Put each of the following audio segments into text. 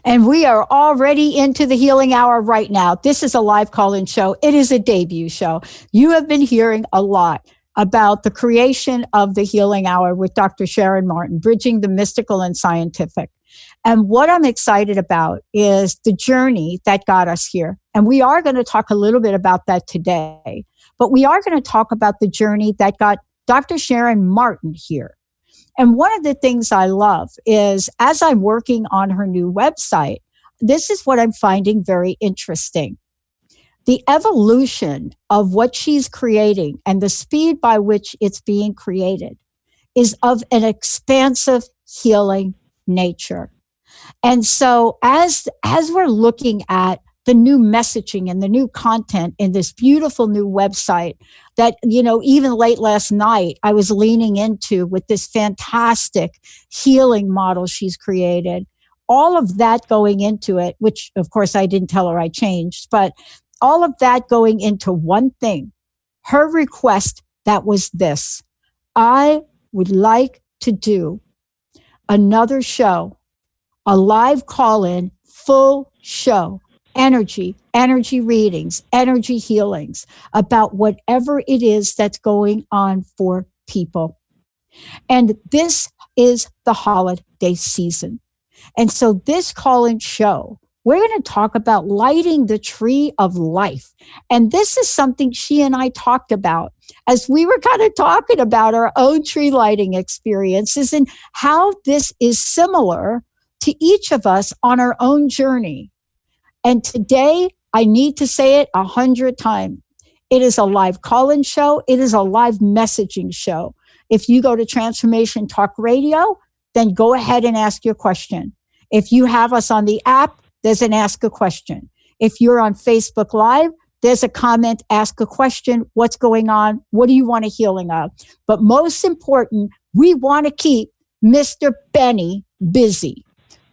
And we are already into the healing hour right now. This is a live call-in show. It is a debut show. You have been hearing a lot about the creation of the healing hour with Dr. Sharon Martin, bridging the mystical and scientific. And what I'm excited about is the journey that got us here. And we are going to talk a little bit about that today. But we are going to talk about the journey that got Dr. Sharon Martin here. And one of the things I love is as I'm working on her new website, this is what I'm finding very interesting. The evolution of what she's creating and the speed by which it's being created is of an expansive healing nature. And so as we're looking at the new messaging and the new content in this beautiful new website that, even late last night, I was leaning into with this fantastic healing model she's created, all of that going into it, which of course I didn't tell her I changed, but all of that going into one thing, her request that was this: I would like to do another show, a live call-in, full show, energy readings, energy healings about whatever it is that's going on for people. And this is the holiday season. And so this call-in show, we're going to talk about lighting the tree of life. And this is something she and I talked about as we were kind of talking about our own tree lighting experiences and how this is similar to each of us on our own journey. And today, I need to say it 100 times. It is a live call-in show. It is a live messaging show. If you go to Transformation Talk Radio, then go ahead and ask your question. If you have us on the app, there's an ask a question. If you're on Facebook Live, there's a comment, ask a question. What's going on? What do you want a healing of? But most important, we want to keep Mr. Benny busy.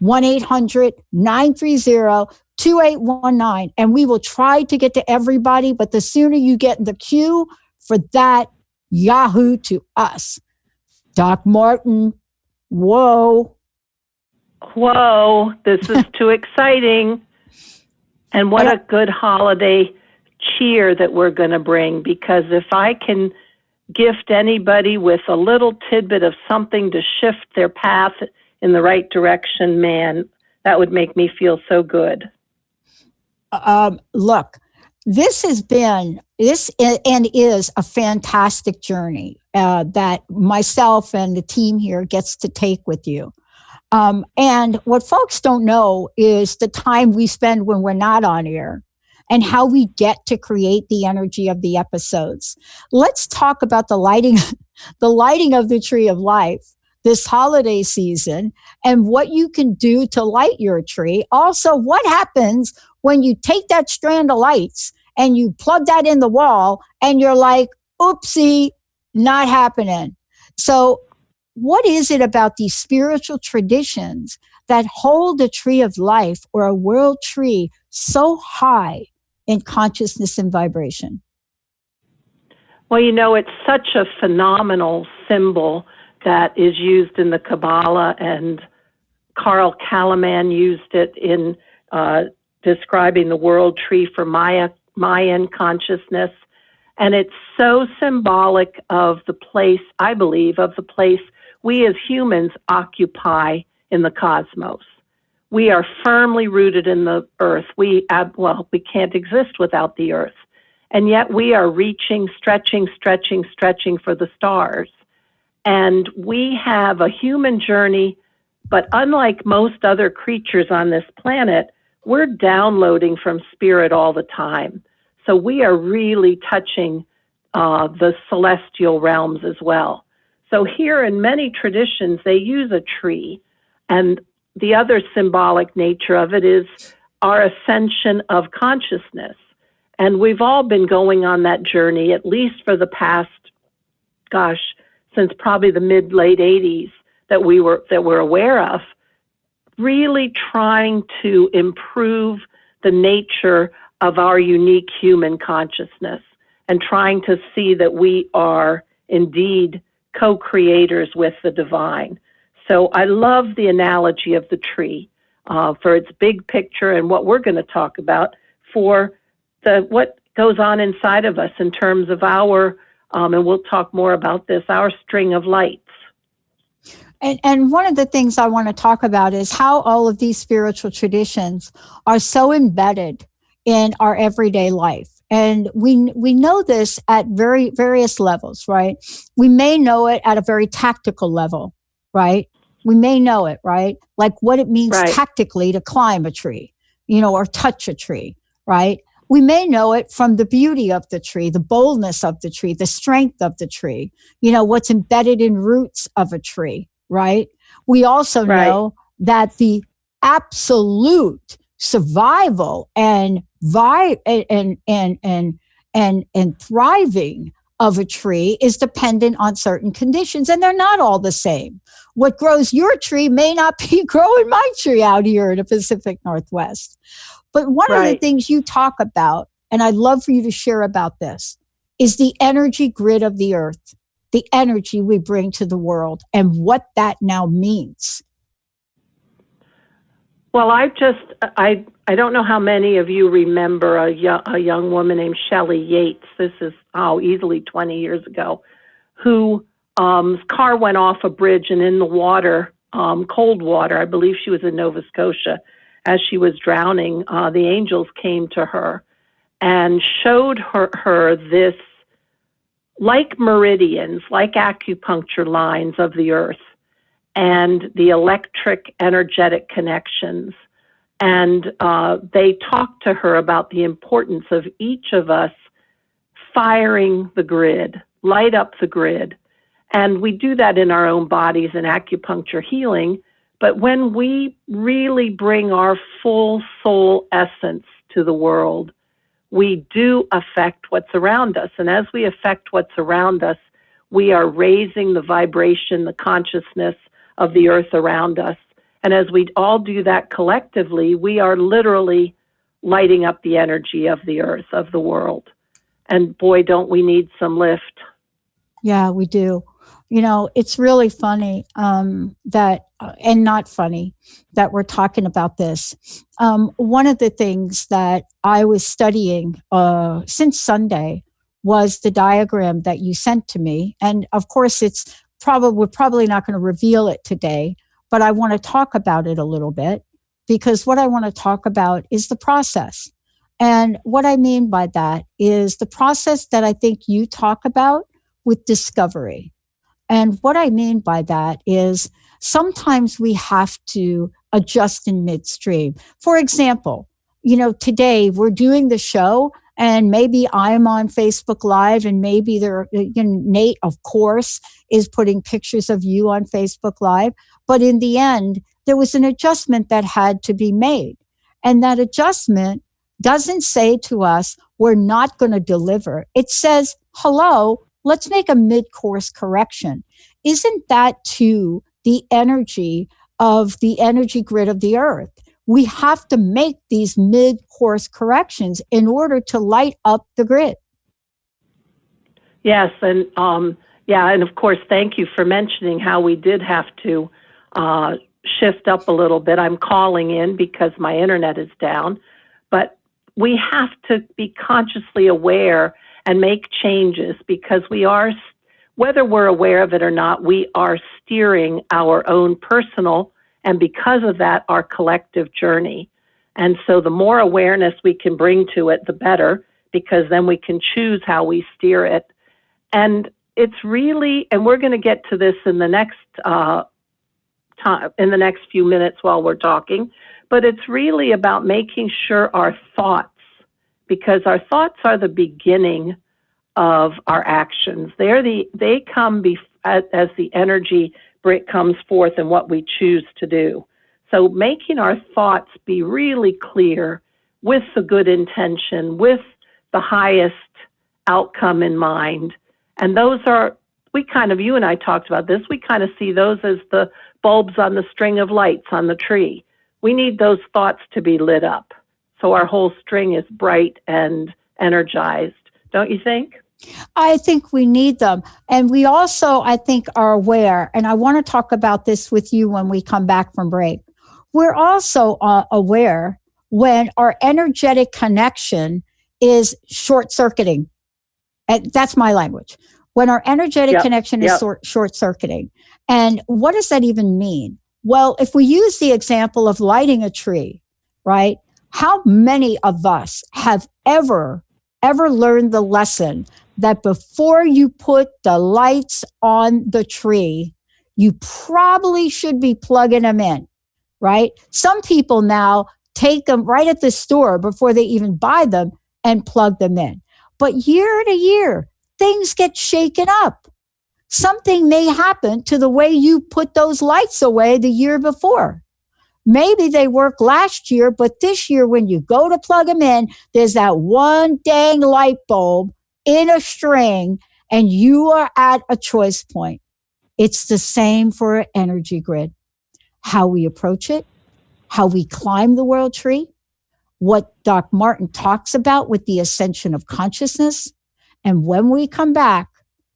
1-800-930-2819. And we will try to get to everybody, but the sooner you get in the queue for that, Yahoo to us. Doc Martin, whoa. Whoa, this is too exciting. And what a good holiday cheer that we're going to bring, because if I can gift anybody with a little tidbit of something to shift their path in the right direction, man, that would make me feel so good. Look, this is a fantastic journey that myself and the team here gets to take with you. And what folks don't know is the time we spend when we're not on air and how we get to create the energy of the episodes. Let's talk about the lighting of the tree of life this holiday season and what you can do to light your tree. Also, what happens when you take that strand of lights and you plug that in the wall and you're like, oopsie, not happening. So what is it about these spiritual traditions that hold the tree of life or a world tree so high in consciousness and vibration? Well, it's such a phenomenal symbol that is used in the Kabbalah, and Carl Kalaman used it in describing the world tree for Mayan consciousness. And it's so symbolic of the place, I believe, of the place we as humans occupy in the cosmos. We are firmly rooted in the earth. We can't exist without the earth. And yet we are reaching, stretching for the stars. And we have a human journey, but unlike most other creatures on this planet, we're downloading from spirit all the time. So we are really touching the celestial realms as well. So here in many traditions, they use a tree. And the other symbolic nature of it is our ascension of consciousness. And we've all been going on that journey, at least for the past, since probably the mid-late 80s that we're aware of, really trying to improve the nature of our unique human consciousness and trying to see that we are indeed co-creators with the divine. So I love the analogy of the tree. for its big picture and what we're going to talk about for what goes on inside of us in terms of our, and we'll talk more about this, our string of lights. And one of the things I want to talk about is how all of these spiritual traditions are so embedded in our everyday life. And we know this at various levels, right? We may know it at a very tactical level, right? We may know it, right? Like what it means tactically to climb a tree, or touch a tree, right? We may know it from the beauty of the tree, the boldness of the tree, the strength of the tree, what's embedded in roots of a tree, right? We also know that the absolute survival and thriving of a tree is dependent on certain conditions, and they're not all the same. What grows your tree may not be growing my tree out here in the Pacific Northwest. But one of the things you talk about, and I'd love for you to share about this, is the energy grid of the earth, the energy we bring to the world, and what that now means. Well, I don't know how many of you remember a young woman named Shelley Yates. This is easily 20 years ago, whose car went off a bridge, and in the water, cold water, I believe she was in Nova Scotia, as she was drowning, the angels came to her and showed her this, like meridians, like acupuncture lines of the earth, and the electric energetic connections. And they talked to her about the importance of each of us firing the grid, light up the grid. And we do that in our own bodies in acupuncture healing. But when we really bring our full soul essence to the world, we do affect what's around us. And as we affect what's around us, we are raising the vibration, the consciousness of the earth around us. And as we all do that collectively, we are literally lighting up the energy of the earth, of the world. And boy, don't we need some lift. Yeah, we do. It's really funny that, and not funny, that we're talking about this. One of the things that I was studying since Sunday was the diagram that you sent to me. And of course, we're probably not going to reveal it today, but I want to talk about it a little bit, because what I want to talk about is the process. And what I mean by that is the process that I think you talk about with discovery. And what I mean by that is sometimes we have to adjust in midstream. For example, today we're doing the show, and maybe I'm on Facebook Live, and maybe Nate, of course, is putting pictures of you on Facebook Live. But in the end, there was an adjustment that had to be made. And that adjustment doesn't say to us, we're not going to deliver. It says, hello, let's make a mid-course correction. Isn't that too the energy of the energy grid of the earth? We have to make these mid-course corrections in order to light up the grid. Yes, and and of course, thank you for mentioning how we did have to shift up a little bit. I'm calling in because my internet is down, but we have to be consciously aware and make changes, because we are, whether we're aware of it or not, we are steering our own personal, and because of that, our collective journey. And so the more awareness we can bring to it, the better, because then we can choose how we steer it. And it's really, and we're going to get to this in the next in the next few minutes while we're talking, but it's really about making sure our thoughts, because our thoughts are the beginning of our actions. They come as the energy comes forth and what we choose to do. So making our thoughts be really clear with the good intention, with the highest outcome in mind. And those are, you and I talked about this, we kind of see those as the bulbs on the string of lights on the tree. We need those thoughts to be lit up so our whole string is bright and energized. Don't you think? I think we need them. And we also, I think, are aware, and I want to talk about this with you when we come back from break. we're also aware when our energetic connection is short circuiting. And that's my language. When our energetic connection is short circuiting. And what does that even mean? Well, if we use the example of lighting a tree, right? How many of us have ever learned the lesson that before you put the lights on the tree, you probably should be plugging them in, right? Some people now take them right at the store before they even buy them and plug them in. But year to year, things get shaken up. Something may happen to the way you put those lights away the year before. Maybe they worked last year, but this year when you go to plug them in, there's that one dang light bulb in a string and you are at a choice point. It's the same for an energy grid. How we approach it, how we climb the world tree, what Doc Martin talks about with the ascension of consciousness. And when we come back,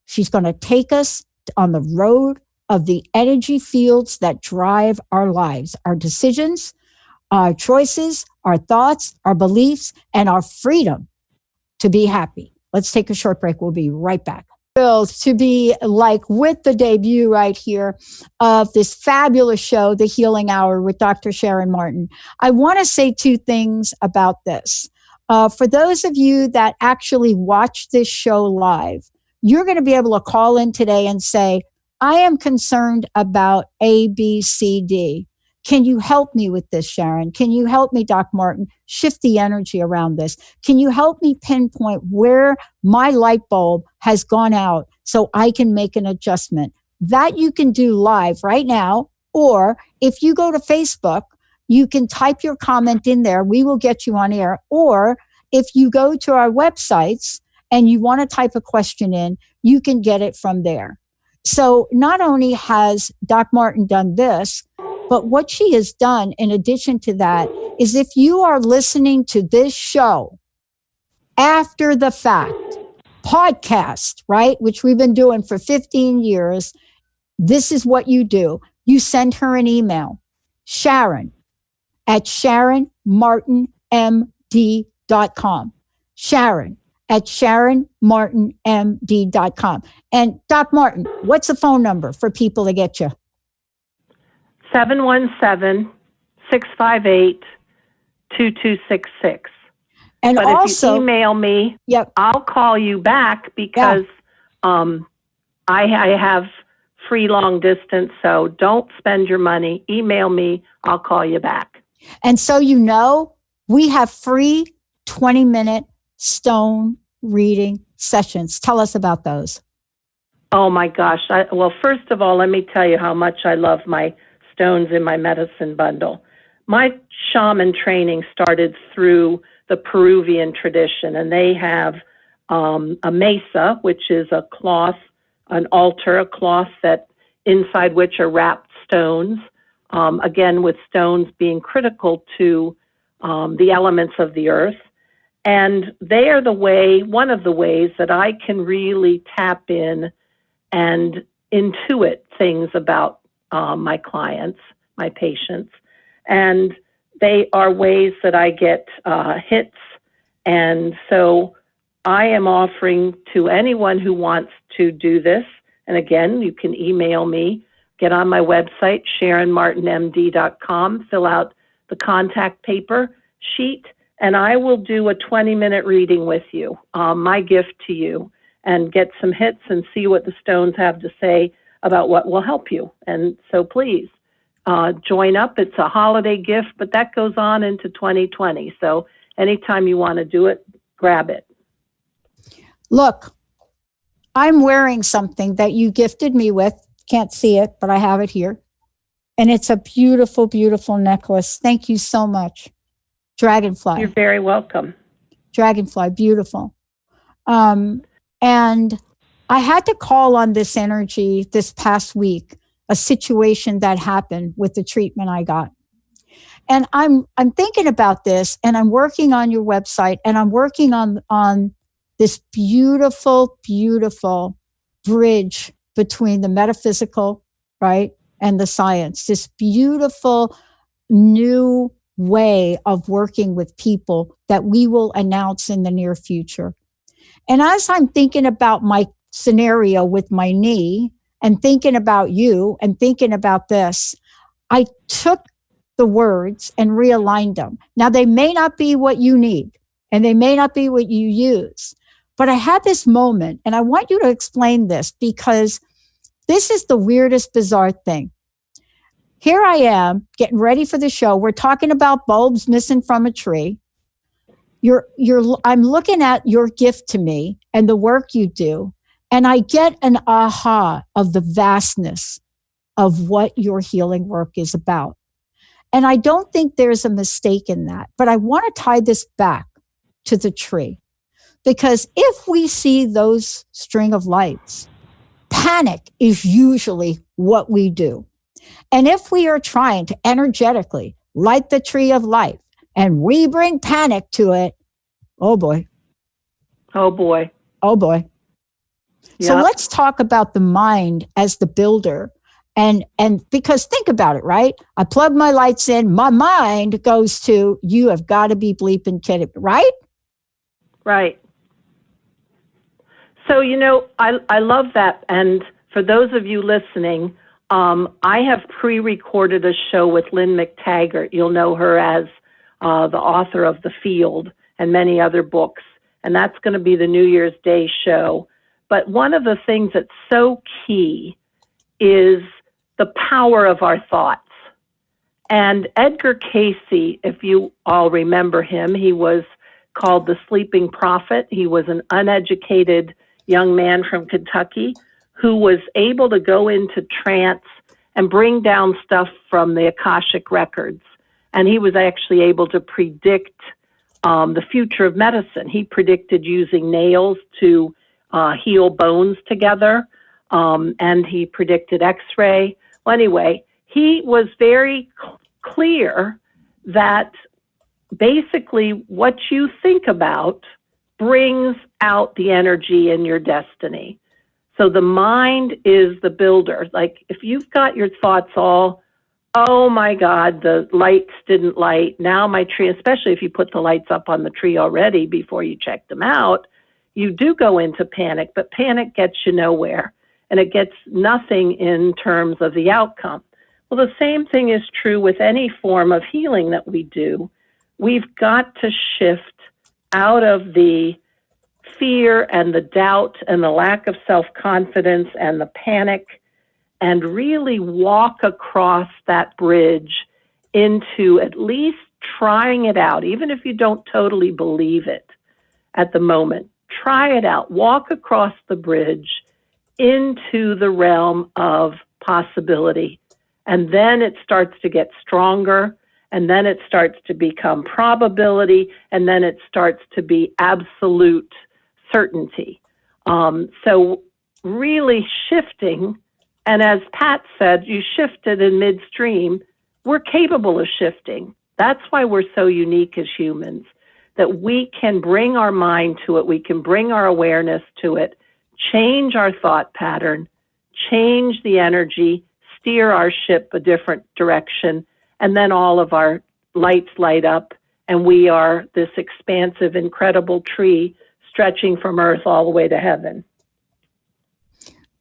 she's going to take us on the road of the energy fields that drive our lives, our decisions, our choices, our thoughts, our beliefs, and our freedom to be happy. Let's take a short break. We'll be right back. Thrilled to be with the debut right here of this fabulous show, The Healing Hour with Dr. Sharon Martin. I want to say two things about this. For those of you that actually watch this show live, you're going to be able to call in today and say, I am concerned about A, B, C, D. Can you help me with this, Sharon? Can you help me, Doc Martin, shift the energy around this? Can you help me pinpoint where my light bulb has gone out so I can make an adjustment? That you can do live right now. Or if you go to Facebook, you can type your comment in there. We will get you on air. Or if you go to our websites and you want to type a question in, you can get it from there. So not only has Doc Martin done this, but what she has done in addition to that is if you are listening to this show after the fact, podcast, right, which we've been doing for 15 years, this is what you do. You send her an email, Sharon at SharonMartinMD.com. Sharon at SharonMartinMD.com. And Doc Martin, what's the phone number for people to get you? 717-658-2266. And but also, if you email me, I'll call you back because I have free long distance. So don't spend your money. Email me. I'll call you back. And so, we have free 20-minute stone reading sessions. Tell us about those. Oh, my gosh. Well, first of all, let me tell you how much I love my stones in my medicine bundle. My shaman training started through the Peruvian tradition, and they have a mesa, which is a cloth, an altar, a cloth that inside which are wrapped stones, again, with stones being critical to the elements of the earth. And they are one of the ways that I can really tap in and intuit things about my clients, my patients. And they are ways that I get hits. And so I am offering to anyone who wants to do this. And again, you can email me, get on my website, SharonMartinMD.com, fill out the contact paper sheet, and I will do a 20-minute reading with you, my gift to you, and get some hits and see what the stones have to say about what will help you. And so please join up. It's a holiday gift, but that goes on into 2020. So anytime you want to do it, grab it. Look, I'm wearing something that you gifted me with. Can't see it, but I have it here. And it's a beautiful, beautiful necklace. Thank you so much. Dragonfly. You're very welcome. Dragonfly, beautiful. And I had to call on this energy this past week, a situation that happened with the treatment I got. And I'm thinking about this, and I'm working on your website, and I'm working on this beautiful, beautiful bridge between the metaphysical, right, and the science. This beautiful new way of working with people that we will announce in the near future. And as I'm thinking about my scenario with my knee and thinking about you and thinking about this, I took the words and realigned them. Now, they may not be what you need and they may not be what you use, but I had this moment and I want you to explain this because this is the weirdest, bizarre thing. Here I am getting ready for the show. We're talking about bulbs missing from a tree. I'm looking at your gift to me and the work you do, and I get an aha of the vastness of what your healing work is about. And I don't think there's a mistake in that, but I want to tie this back to the tree because if we see those string of lights, panic is usually what we do. And if we are trying to energetically light the tree of life and we bring panic to it, oh boy. Oh boy. Oh boy. Yep. So let's talk about the mind as the builder. And because think about it, right? I plug my lights in, my mind goes to, you have got to be bleeping kidding, right? Right. So, I love that. And for those of you listening, I have pre-recorded a show with Lynn McTaggart. You'll know her as the author of The Field and many other books. And that's going to be the New Year's Day show. But one of the things that's so key is the power of our thoughts. And Edgar Cayce, if you all remember him, he was called the Sleeping Prophet. He was an uneducated young man from Kentucky who was able to go into trance and bring down stuff from the Akashic records. And he was actually able to predict the future of medicine. He predicted using nails to heal bones together, and he predicted X-ray. Well, anyway, he was very clear that basically what you think about brings out the energy in your destiny. So the mind is the builder. Like if you've got your thoughts all, oh my God, the lights didn't light. Now my tree, especially if you put the lights up on the tree already before you check them out, you do go into panic, but panic gets you nowhere and it gets nothing in terms of the outcome. Well, the same thing is true with any form of healing that we do. We've got to shift out of the fear and the doubt and the lack of self-confidence and the panic and really walk across that bridge into at least trying it out, even if you don't totally believe it at the moment. Try it out. Walk across the bridge into the realm of possibility. And then it starts to get stronger, and then it starts to become probability, and then it starts to be absolute certainty. So really shifting, and as Pat said, you shifted in midstream. We're capable of shifting. That's why we're so unique as humans, that we can bring our mind to it, we can bring our awareness to it, change our thought pattern, change the energy, steer our ship a different direction, and then all of our lights light up, and we are this expansive, incredible tree stretching from earth all the way to heaven.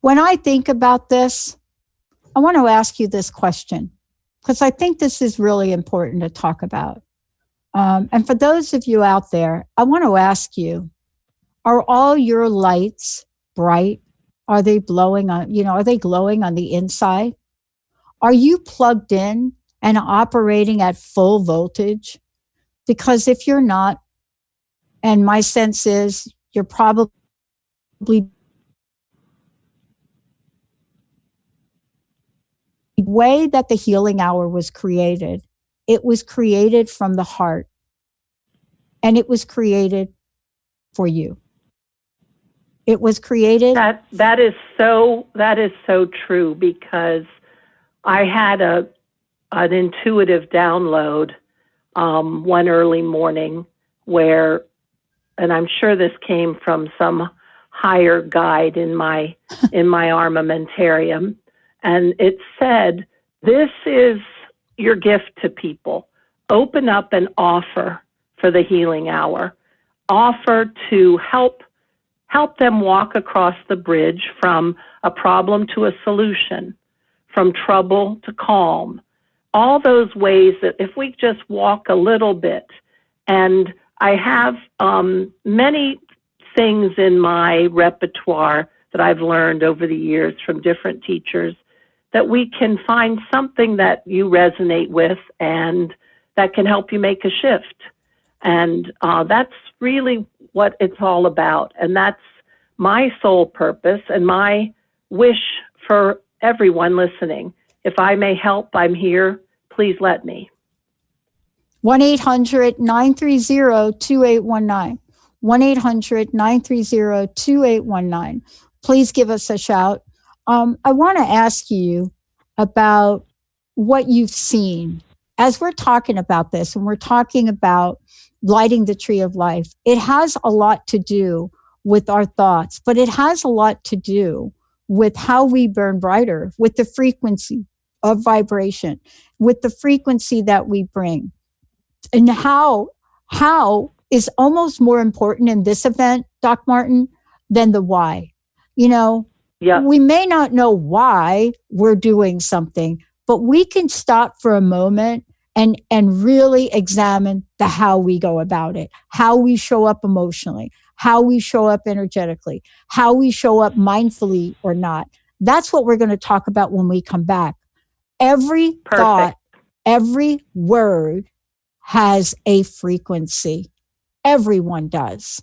When I think about this, I want to ask you this question, because I think this is really important to talk about. And for those of you out there, I want to ask you, are all your lights bright? Are they blowing on, are they glowing on the inside? Are you plugged in and operating at full voltage? Because if you're not, and my sense is you're probably the way that the healing hour was created, it was created from the heart, and it was created for you. It was created. That is so true, because I had an intuitive download one early morning where, and I'm sure this came from some higher guide in my armamentarium, and it said, "This is your gift to people. Open up and offer for the healing hour. Offer to help them walk across the bridge from a problem to a solution, from trouble to calm. All those ways that if we just walk a little bit, and I have many things in my repertoire that I've learned over the years from different teachers, that we can find something that you resonate with and that can help you make a shift. And that's really what it's all about. And that's my sole purpose and my wish for everyone listening. If I may help, I'm here. Please let me. 1-800-930-2819. 1-800-930-2819. Please give us a shout. I want to ask you about what you've seen. As we're talking about this, and we're talking about lighting the tree of life, it has a lot to do with our thoughts, but it has a lot to do with how we burn brighter, with the frequency of vibration, with the frequency that we bring. And how is almost more important in this event, Doc Martin, than the why. You know, we may not know why we're doing something, but we can stop for a moment and really examine the how we go about it, how we show up emotionally, how we show up energetically, how we show up mindfully or not. That's what we're going to talk about when we come back. Every thought, every word has a frequency. Everyone does.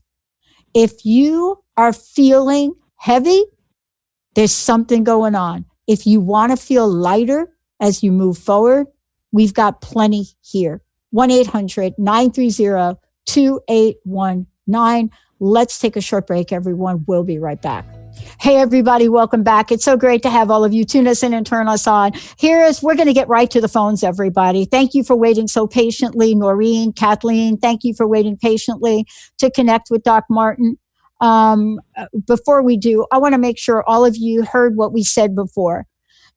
If you are feeling heavy, there's something going on. If you want to feel lighter as you move forward, we've got plenty here. 1-800-930-2819. Let's take a short break, everyone. We'll be right back. Hey, everybody, welcome back. It's so great to have all of you tune us in and turn us on. We're going to get right to the phones, everybody. Thank you for waiting so patiently. Noreen, Kathleen, thank you for waiting patiently to connect with Doc Martin. Before we do, I want to make sure all of you heard what we said before.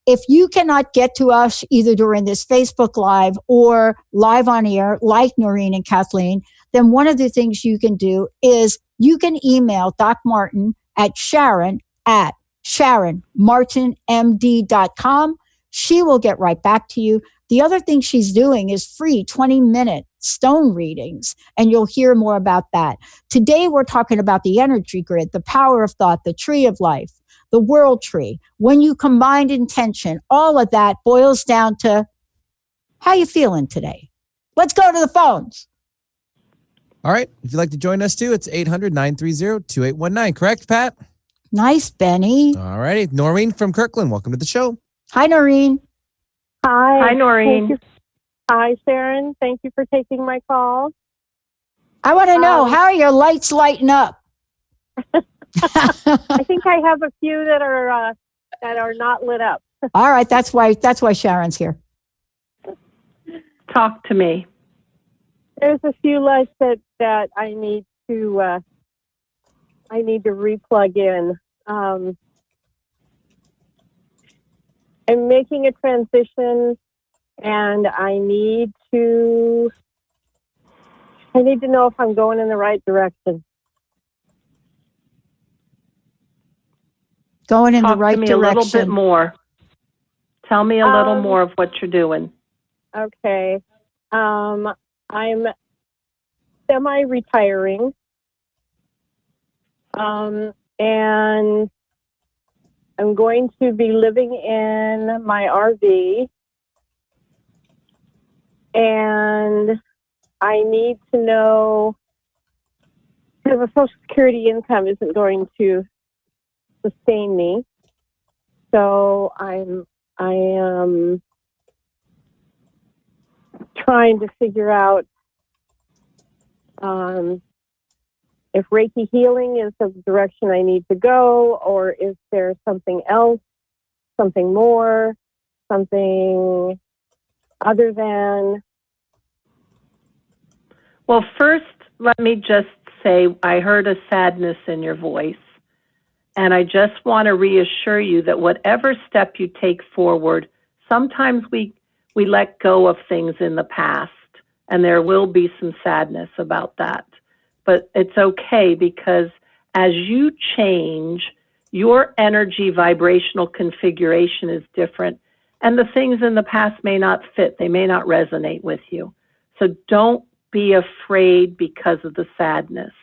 If you cannot get to us either during this Facebook Live or live on air, like Noreen and Kathleen, then one of the things you can do is you can email Doc Martin at sharonmartinmd.com. She will get right back to you. The other thing she's doing is free 20-minute stone readings, and you'll hear more about that. Today, we're talking about the energy grid, the power of thought, the tree of life, the world tree. When you combine intention, all of that boils down to how you feeling today. Let's go to the phones. All right. If you'd like to join us too, it's 800-930-2819. Correct, Pat? Nice, Benny. All righty. Noreen from Kirkland, welcome to the show. Hi, Noreen. Hi, Noreen. Hi, Sharon. Thank you for taking my call. I want to know, how are your lights lighting up? I think I have a few that are not lit up. All right, that's why Sharon's here. Talk to me. There's a few lights that I need to replug in. I'm making a transition, and I need to know if I'm going in the right direction. Going in the right direction. Talk to me a little bit more. Tell me a little more of what you're doing. Okay. I'm semi-retiring. And I'm going to be living in my RV. And I need to know, because the Social Security income isn't going to sustain me. So I am trying to figure out if Reiki healing is the direction I need to go, or is there something else, something more, something other than? Well, first, let me just say I heard a sadness in your voice. And I just want to reassure you that whatever step you take forward, sometimes we we let go of things in the past, and there will be some sadness about that. But it's okay, because as you change, your energy vibrational configuration is different, and the things in the past may not fit. They may not resonate with you. So don't be afraid because of the sadness.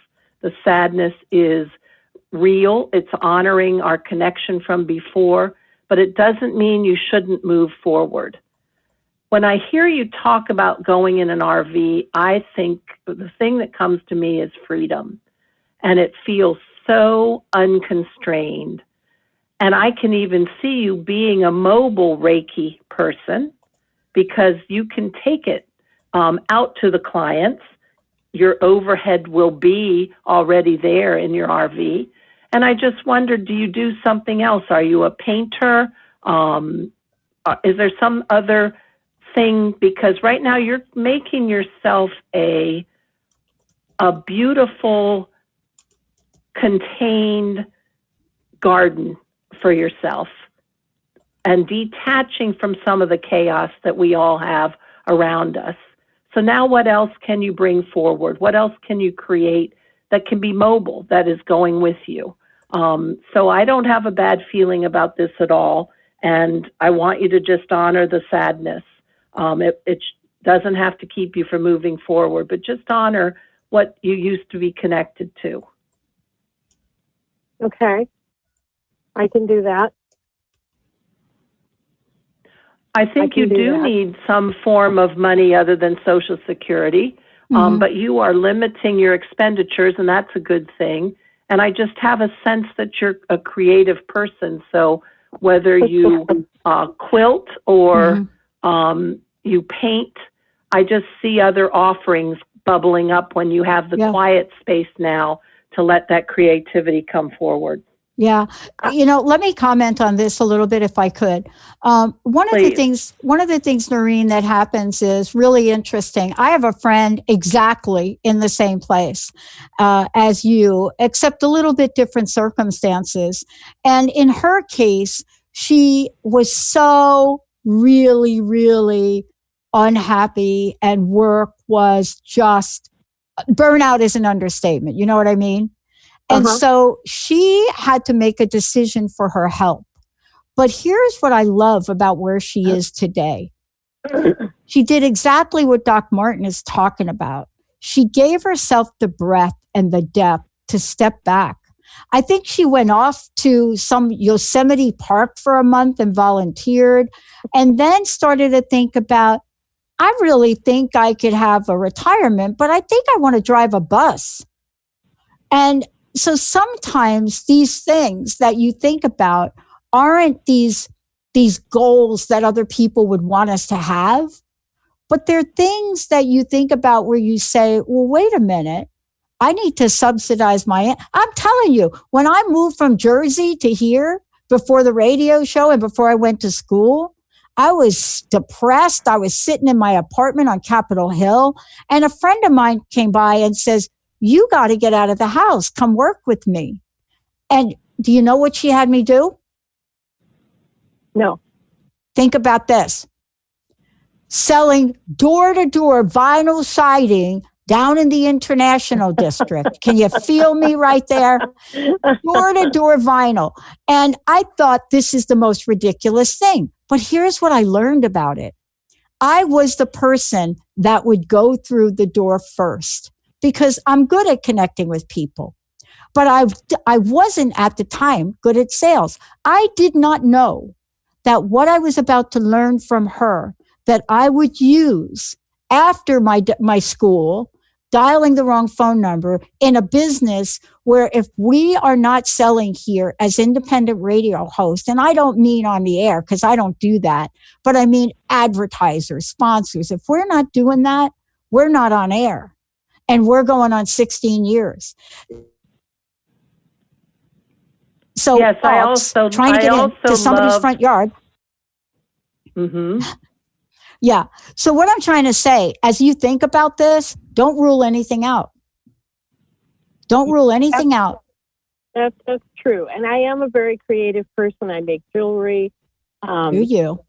The sadness is real. It's honoring our connection from before, but it doesn't mean you shouldn't move forward. When I hear you talk about going in an RV, I think the thing that comes to me is freedom. And it feels so unconstrained. And I can even see you being a mobile Reiki person, because you can take it out to the clients. Your overhead will be already there in your RV. And I just wondered, do you do something else? Are you a painter? Is there some other thing? Because right now you're making yourself a beautiful, contained garden for yourself, and detaching from some of the chaos that we all have around us. So now what else can you bring forward? What else can you create that can be mobile, that is going with you? So I don't have a bad feeling about this at all. And I want you to just honor the sadness. It doesn't have to keep you from moving forward, but just honor what you used to be connected to. Okay. I can do that. I think you do need some form of money other than Social Security, but you are limiting your expenditures, and that's a good thing. And I just have a sense that you're a creative person. So whether you quilt or you paint, I just see other offerings bubbling up when you have the quiet space now to let that creativity come forward. Yeah. Let me comment on this a little bit if I could. One of the things, Noreen, that happens is really interesting. I have a friend exactly in the same place as you, except a little bit different circumstances. And in her case, she was so really, really unhappy, and work was just, burnout is an understatement. You know what I mean? And so she had to make a decision for her health. But here's what I love about where she is today. She did exactly what Doc Martin is talking about. She gave herself the breath and the depth to step back. I think she went off to some Yosemite Park for a month and volunteered, and then started to think about, I really think I could have a retirement, but I think I want to drive a bus. And so sometimes these things that you think about aren't these goals that other people would want us to have, but they're things that you think about where you say, well, wait a minute, I need to subsidize I'm telling you, when I moved from Jersey to here before the radio show and before I went to school, I was depressed. I was sitting in my apartment on Capitol Hill, and a friend of mine came by and says, you got to get out of the house. Come work with me. And do you know what she had me do? No. Think about this. Selling door-to-door vinyl siding down in the International District. Can you feel me right there? Door-to-door vinyl. And I thought, this is the most ridiculous thing. But here's what I learned about it. I was the person that would go through the door first, because I'm good at connecting with people. But I wasn't at the time good at sales. I did not know that what I was about to learn from her, that I would use after my school, dialing the wrong phone number in a business where if we are not selling here as independent radio hosts, and I don't mean on the air because I don't do that, but I mean advertisers, sponsors, if we're not doing that, we're not on air. And we're going on 16 years. So yes, I also trying to get into somebody's front yard. Yeah. So what I'm trying to say, as you think about this, don't rule anything out. Don't rule anything out. That's true. And I am a very creative person. I make jewelry. Do you?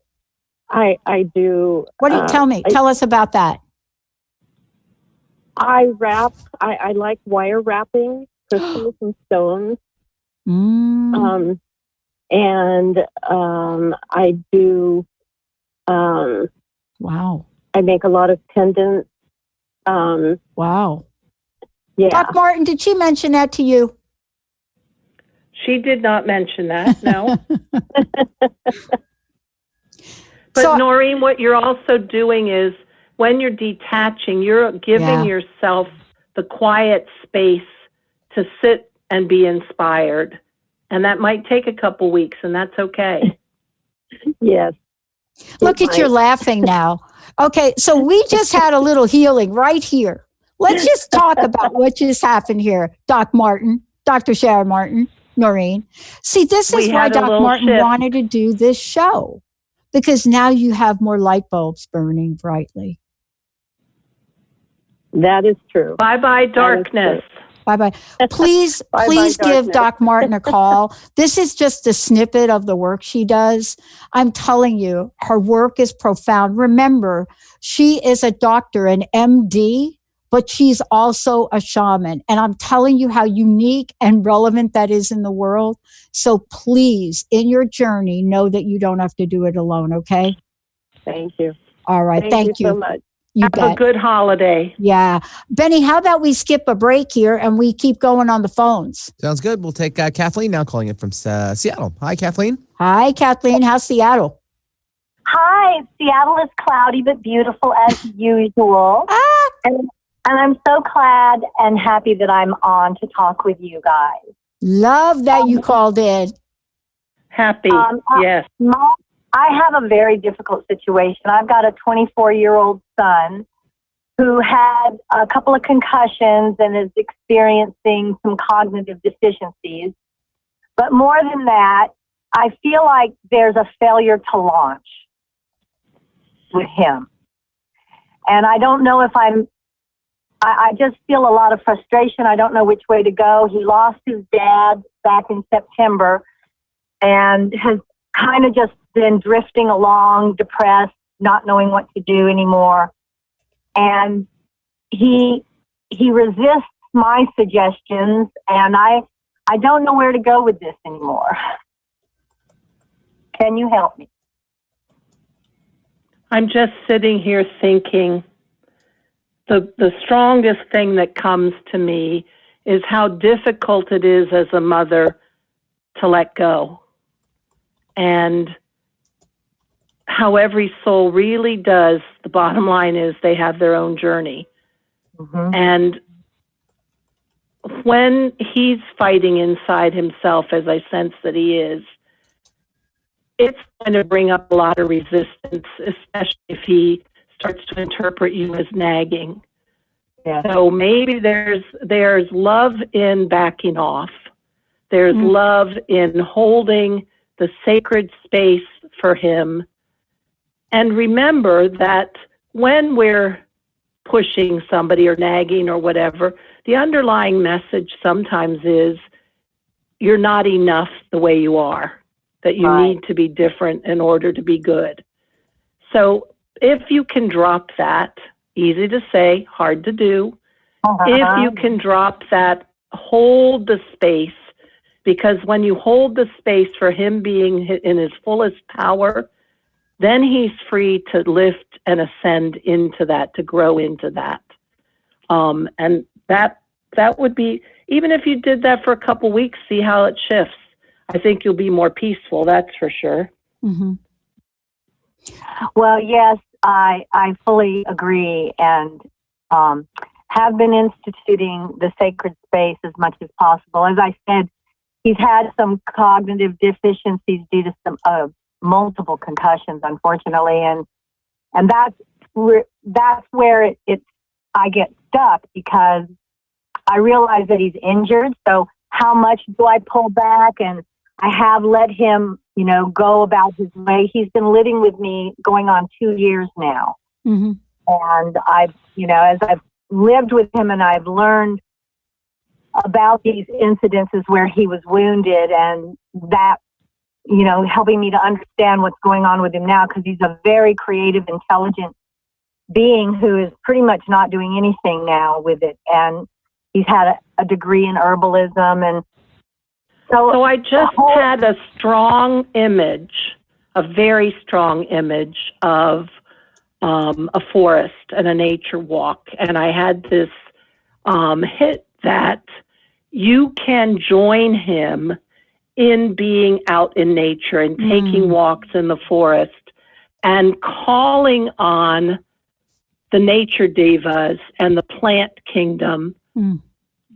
I do. What do you tell me? Tell us about that. I wrap. I like wire wrapping crystals and stones. Mm. I do. Wow. I make a lot of pendants. Wow. Yeah. Doc Martin, did she mention that to you? She did not mention that, no. But So- Noreen, what you're also doing is when you're detaching, you're giving yourself the quiet space to sit and be inspired. And that might take a couple weeks, and that's okay. Yes. Look at you laughing now. Okay, so we just had a little healing right here. Let's just talk about what just happened here, Doc Martin, Dr. Sharon Martin, Noreen. See, this is why Doc Martin wanted to do this show, because now you have more light bulbs burning brightly. That is true. Bye-bye, darkness. Bye-bye. Please give Doc Martin a call. This is just a snippet of the work she does. I'm telling you, her work is profound. Remember, she is a doctor, an MD, but she's also a shaman. And I'm telling you how unique and relevant that is in the world. So please, in your journey, know that you don't have to do it alone, okay? Thank you. All right. Thank you so much. You Have a good holiday. Yeah. Benny, how about we skip a break here and we keep going on the phones? Sounds good. We'll take Kathleen now, calling in from Seattle. Hi, Kathleen. Hi, Kathleen. How's Seattle? Hi. Seattle is cloudy but beautiful as usual. And I'm so glad and happy that I'm on to talk with you guys. Love that you called in. Happy, yes. I have a very difficult situation. I've got a 24-year-old son who had a couple of concussions and is experiencing some cognitive deficiencies. But more than that, I feel like there's a failure to launch with him. And I don't know if I just feel a lot of frustration. I don't know which way to go. He lost his dad back in September and has kind of just been drifting along, depressed, not knowing what to do anymore. And he resists my suggestions, and I don't know where to go with this anymore. Can you help me? I'm just sitting here thinking the strongest thing that comes to me is how difficult it is as a mother to let go. And how every soul really does, the bottom line is they have their own journey. Mm-hmm. And when he's fighting inside himself, as I sense that he is, it's going to bring up a lot of resistance, especially if he starts to interpret you as nagging. Yeah. So maybe there's love in backing off. There's love in holding the sacred space for him. And remember that when we're pushing somebody or nagging or whatever, the underlying message sometimes is you're not enough the way you are, that you need to be different in order to be good. So if you can drop that, easy to say, hard to do, if you can drop that, hold the space, because when you hold the space for him being in his fullest power, then he's free to lift and ascend into that, to grow into that. And that would be, even if you did that for a couple weeks, see how it shifts. I think you'll be more peaceful, that's for sure. Mm-hmm. Well, yes, I fully agree, and have been instituting the sacred space as much as possible. As I said, he's had some cognitive deficiencies due to some multiple concussions, unfortunately, and that's where I get stuck, because I realize that he's injured. So how much do I pull back? And I have let him, go about his way. He's been living with me going on 2 years now. Mm-hmm. And as I've lived with him and I've learned about these incidences where he was wounded, and that helping me to understand what's going on with him now, because he's a very creative, intelligent being who is pretty much not doing anything now with it. And he's had a degree in herbalism. And so I just had a very strong image of a forest and a nature walk. And I had this hit that you can join him in being out in nature and taking walks in the forest and calling on the nature devas and the plant kingdom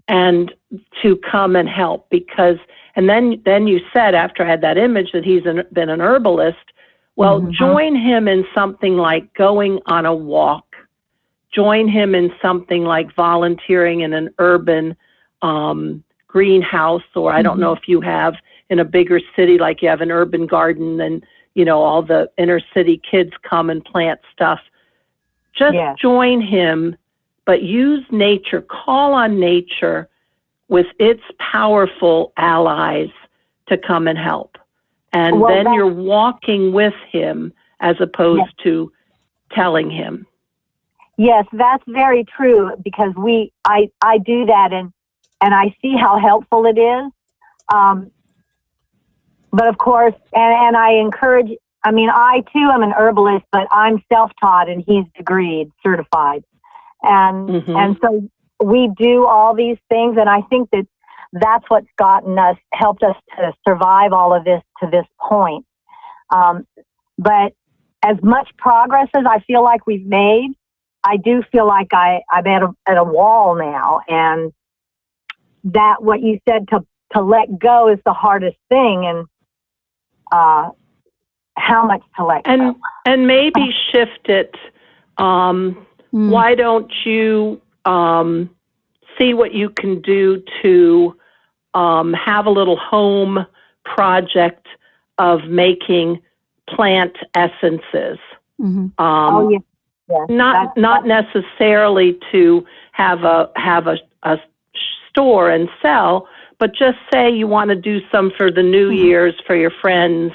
and to come and help. Because, and then you said, after I had that image, that he's been an herbalist. Well, join him in something like going on a walk. Join him in something like volunteering in an urban greenhouse, or I don't know if you have in a bigger city, like you have an urban garden and, all the inner city kids come and plant stuff. Just join him, but use nature, call on nature with its powerful allies to come and help. And then you're walking with him as opposed to telling him. Yes, that's very true, because I do that and I see how helpful it is. But of course, and I encourage, I too am an herbalist, but I'm self-taught and he's degreed, certified. And so we do all these things. And I think that's what's helped us to survive all of this to this point. But as much progress as I feel like we've made, I do feel like I'm at a wall now. And that what you said to let go is the hardest thing. And how much to let go. And maybe shift it. Why don't you see what you can do to have a little home project of making plant essences? Not necessarily to have a store and sell, but just say you want to do some for the New Year's for your friends.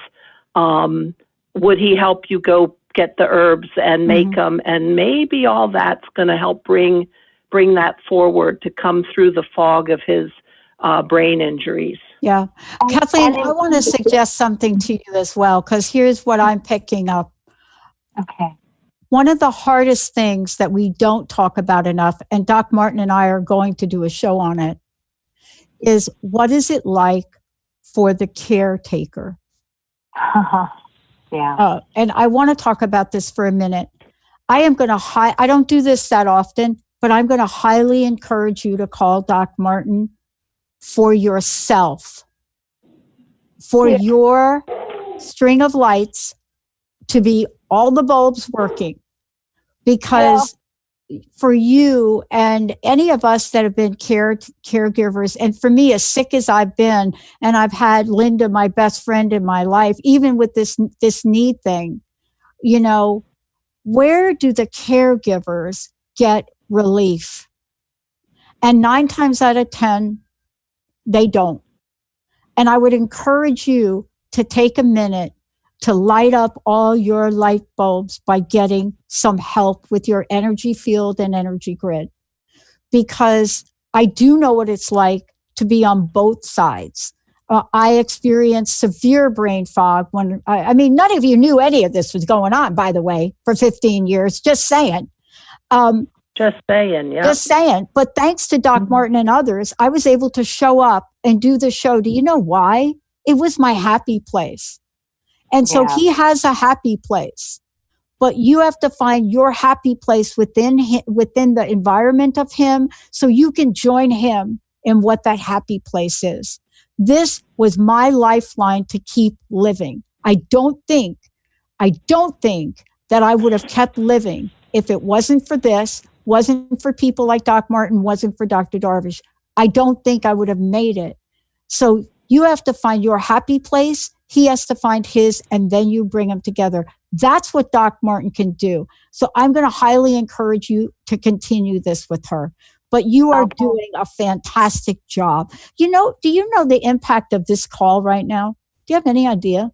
Would he help you go get the herbs and make them? And maybe all that's going to help bring that forward to come through the fog of his brain injuries. Yeah. Kathleen, I want to suggest something to you as well, because here's what I'm picking up. Okay. One of the hardest things that we don't talk about enough, and Doc Martin and I are going to do a show on it, is what is it like for the caretaker? And I want to talk about this for a minute. I don't do this that often, but I'm going to highly encourage you to call Doc Martin for yourself, for your string of lights to be all the bulbs working, because for you and any of us that have been caregivers, and for me, as sick as I've been, and I've had Linda, my best friend in my life, even with this knee thing, where do the caregivers get relief? And 9 times out of 10, they don't. And I would encourage you to take a minute to light up all your light bulbs by getting some help with your energy field and energy grid. Because I do know what it's like to be on both sides. I experienced severe brain fog when, none of you knew any of this was going on, by the way, for 15 years, just saying. Just saying, yeah. Just saying. But thanks to Doc Martin and others, I was able to show up and do the show. Do you know why? It was my happy place. And so he has a happy place, but you have to find your happy place within the environment of him, so you can join him in what that happy place is. This was my lifeline to keep living. I don't think that I would have kept living if it wasn't for this, wasn't for people like Doc Martin, wasn't for Dr. Darvish. I don't think I would have made it. So you have to find your happy place. He has to find his, and then you bring them together. That's what Doc Martin can do. So I'm going to highly encourage you to continue this with her. But you are doing a fantastic job. Do you know the impact of this call right now? Do you have any idea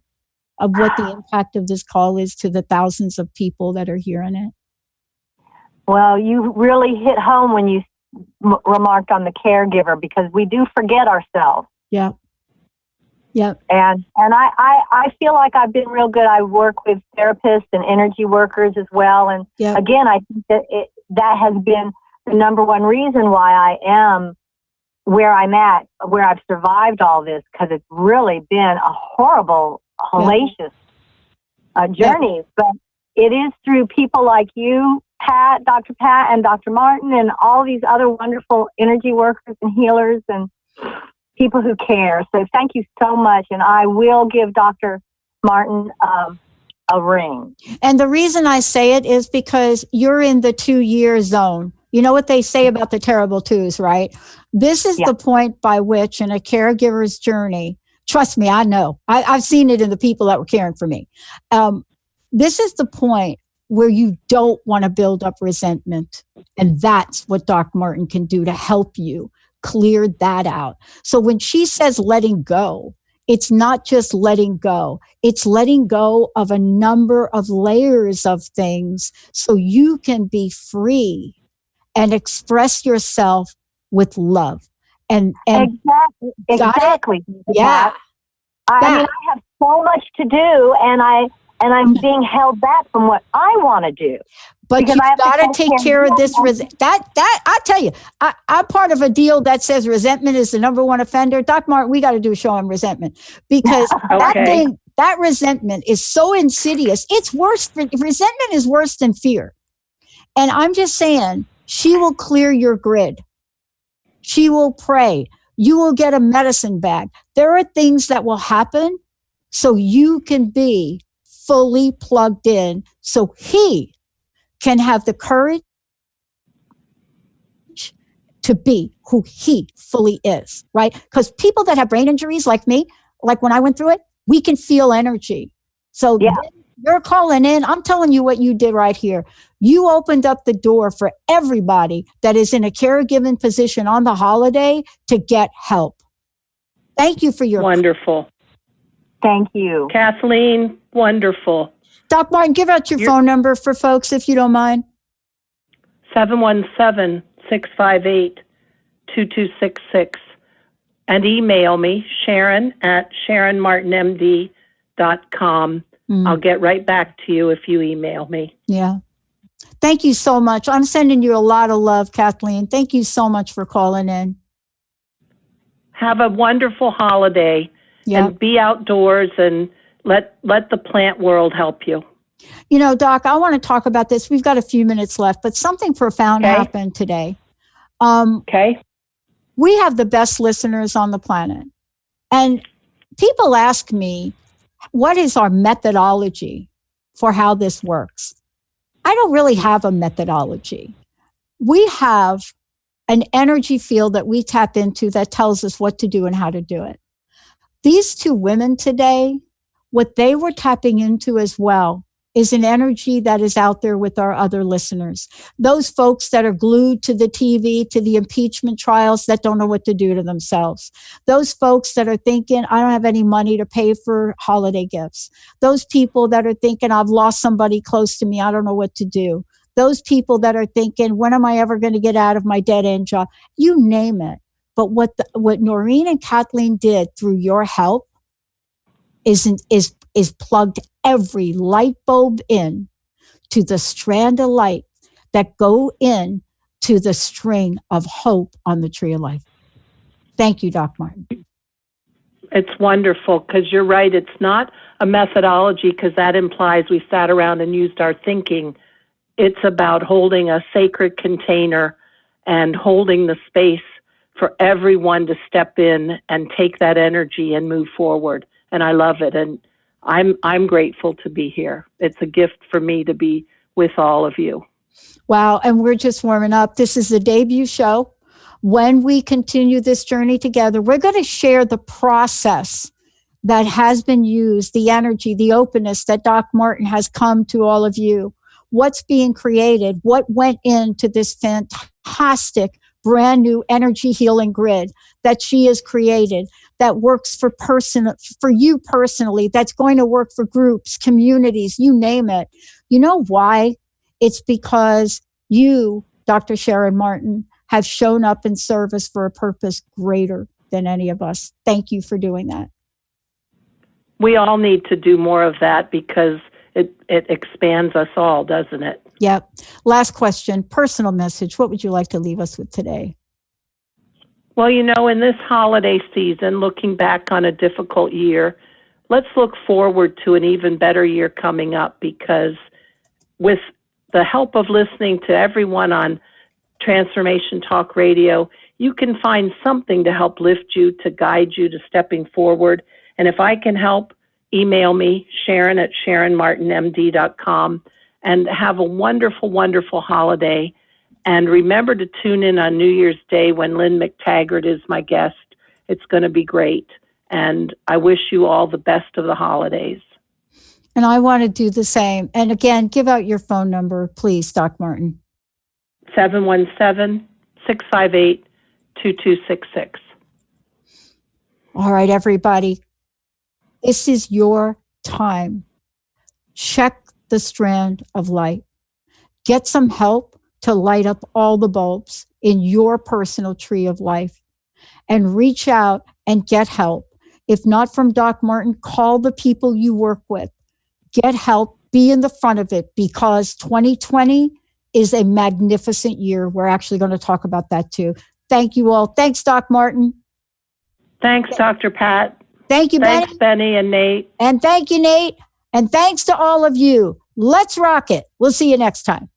of what the impact of this call is to the thousands of people that are hearing it? Well, you really hit home when you remarked on the caregiver, because we do forget ourselves. Yeah. Yeah. And I feel like I've been real good. I work with therapists and energy workers as well. And again, I think that has been the number one reason why I am where I'm at, where I've survived all this, because it's really been a horrible, hellacious journey. But it is through people like you, Pat, Dr. Pat, and Dr. Martin, and all these other wonderful energy workers and healers and people who care. So thank you so much. And I will give Dr. Martin a ring. And the reason I say it is because you're in the 2-year zone. You know what they say about the terrible twos, right? This is the point by which in a caregiver's journey, trust me, I know. I've seen it in the people that were caring for me. This is the point where you don't want to build up resentment. And that's what Doc Martin can do to help you clear that out. So when she says letting go, it's not just letting go. It's letting go of a number of layers of things so you can be free and express yourself with love. And exactly. Yeah. I mean, I have so much to do, and I'm being held back from what I want to do. But you've got to take care of this. That I tell you, I'm part of a deal that says resentment is the number one offender. Doc Martin, we got to do a show on resentment, because that resentment is so insidious. It's worse. Resentment is worse than fear. And I'm just saying, she will clear your grid. She will pray. You will get a medicine bag. There are things that will happen so you can be fully plugged in, so he can have the courage to be who he fully is, right? Because people that have brain injuries like me, like when I went through it, we can feel energy. So you're calling in. I'm telling you what you did right here. You opened up the door for everybody that is in a caregiving position on the holiday to get help. Thank you for your... Wonderful. Thank you. Kathleen, wonderful. Doc Martin, give out your phone number for folks, if you don't mind. 717-658-2266. And email me, Sharon at SharonMartinMD.com. I'll get right back to you if you email me. Yeah. Thank you so much. I'm sending you a lot of love, Kathleen. Thank you so much for calling in. Have a wonderful holiday. And be outdoors and let the plant world help you. You know, Doc, I want to talk about this. We've got a few minutes left, but something profound happened today. We have the best listeners on the planet. And people ask me, what is our methodology for how this works? I don't really have a methodology. We have an energy field that we tap into that tells us what to do and how to do it. These two women today, what they were tapping into as well is an energy that is out there with our other listeners. Those folks that are glued to the TV, to the impeachment trials, that don't know what to do to themselves. Those folks that are thinking, I don't have any money to pay for holiday gifts. Those people that are thinking, I've lost somebody close to me, I don't know what to do. Those people that are thinking, when am I ever going to get out of my dead end job? You name it. But what Noreen and Kathleen did through your help is plugged every light bulb in to the strand of light that go in to the string of hope on the tree of life. Thank you, Doc Martin. It's wonderful, because you're right. It's not a methodology, because that implies we sat around and used our thinking. It's about holding a sacred container and holding the space for everyone to step in and take that energy and move forward. And I love it. And I'm grateful to be here. It's a gift for me to be with all of you. Wow. And we're just warming up. This is the debut show. When we continue this journey together, we're going to share the process that has been used, the energy, the openness that Doc Martin has come to all of you. What's being created? What went into this fantastic brand new energy healing grid that she has created that works for you personally, that's going to work for groups, communities, you name it. You know why? It's because you, Dr. Sharon Martin, have shown up in service for a purpose greater than any of us. Thank you for doing that. We all need to do more of that because it expands us all, doesn't it? Yep. Last question, personal message. What would you like to leave us with today? Well, in this holiday season, looking back on a difficult year, let's look forward to an even better year coming up, because with the help of listening to everyone on Transformation Talk Radio, you can find something to help lift you, to guide you to stepping forward. And if I can help, email me, Sharon at SharonMartinMD.com, and have a wonderful, wonderful holiday. And remember to tune in on New Year's Day when Lynn McTaggart is my guest. It's going to be great. And I wish you all the best of the holidays. And I want to do the same. And again, give out your phone number, please, Doc Martin. 717-658-2266. All right, everybody. This is your time. Check the strand of light. Get some help to light up all the bulbs in your personal tree of life, and reach out and get help. If not from Doc Martin, call the people you work with. Get help, be in the front of it, because 2020 is a magnificent year. We're actually going to talk about that too. Thank you all. Thanks, Doc Martin. Thanks, Dr. Pat. Thank you, Thanks, Benny. Benny and Nate. And thank you, Nate. And thanks to all of you. Let's rock it. We'll see you next time.